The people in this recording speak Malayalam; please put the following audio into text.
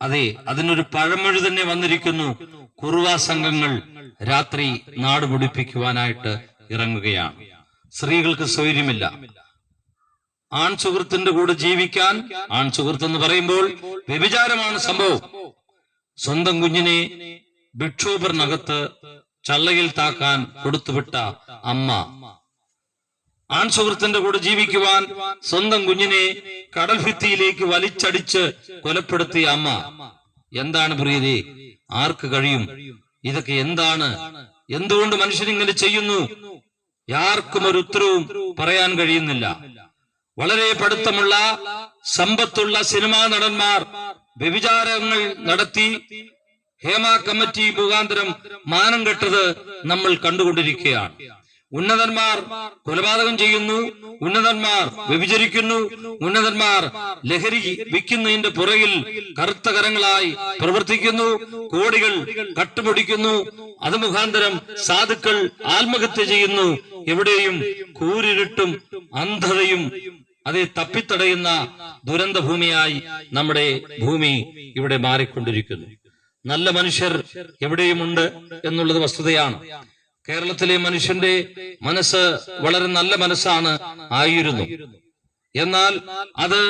അതെ, അതിനൊരു പഴമൊഴി തന്നെ വന്നിരിക്കുന്നു. കുറുവാ സംഘങ്ങൾ രാത്രി നാട് മുടിപ്പിക്കുവാനായിട്ട് ഇറങ്ങുകയാണ്. സ്ത്രീകൾക്ക് സ്വൈര്യമില്ല. ആൺ സുഹൃത്തിന്റെ കൂടെ ജീവിക്കാൻ, ആൺ സുഹൃത്ത് എന്ന് പറയുമ്പോൾ വ്യഭിചാരമാണ് സംഭവം. സ്വന്തം കുഞ്ഞിനെ ഭിക്ഷോപറിനകത്ത് ചള്ളയിൽ താക്കാൻ കൊടുത്തുവിട്ട അമ്മ, ആൺ സുഹൃത്തിന്റെ കൂടെ ജീവിക്കുവാൻ സ്വന്തം കുഞ്ഞിനെ കടൽ ഭിത്തിയിലേക്ക് വലിച്ചടിച്ച് കൊലപ്പെടുത്തിയ അമ്മ. എന്താണ് പ്രിയരെ, ആർക്ക് കഴിയും? ഇതൊക്കെ എന്താണ്? എന്തുകൊണ്ട് മനുഷ്യരിങ്ങനെ ചെയ്യുന്നു? ആർക്കും ഒരു ഉത്തരവും പറയാൻ കഴിയുന്നില്ല. വളരെ പഠിത്തമുള്ള സമ്പത്തുള്ള സിനിമാ നടന്മാർ വ്യഭിചാരങ്ങൾ നടത്തി ഹേമ കമ്മിറ്റി മുഖാന്തരം മാനം കെട്ടത് നമ്മൾ കണ്ടുകൊണ്ടിരിക്കുകയാണ്. ഉന്നതന്മാർ കൊലപാതകം ചെയ്യുന്നു, ഉന്നതന്മാർ വ്യഭിചരിക്കുന്നു, ഉന്നതന്മാർ ലഹരി വിൽക്കുന്നതിന്റെ പുറകിൽ കറുത്ത കരങ്ങളായി പ്രവർത്തിക്കുന്നു, കോടികൾ കട്ടുപിടിക്കുന്നു. അത് മുഖാന്തരം സാധുക്കൾ ആത്മഹത്യ ചെയ്യുന്നു. എവിടെയും കൂരിരുട്ടും അന്ധതയും അതേ തപ്പിത്തടയുന്ന ദുരന്ത ഭൂമിയായി നമ്മുടെ ഭൂമി ഇവിടെ മാറിക്കൊണ്ടിരിക്കുന്നു. നല്ല മനുഷ്യർ എവിടെയുമുണ്ട് എന്നുള്ളത് വസ്തുതയാണ്. കേരളത്തിലെ മനുഷ്യന്റെ മനസ്സ് വളരെ നല്ല മനസ്സാണ് ആയിരുന്നു. എന്നാൽ അത്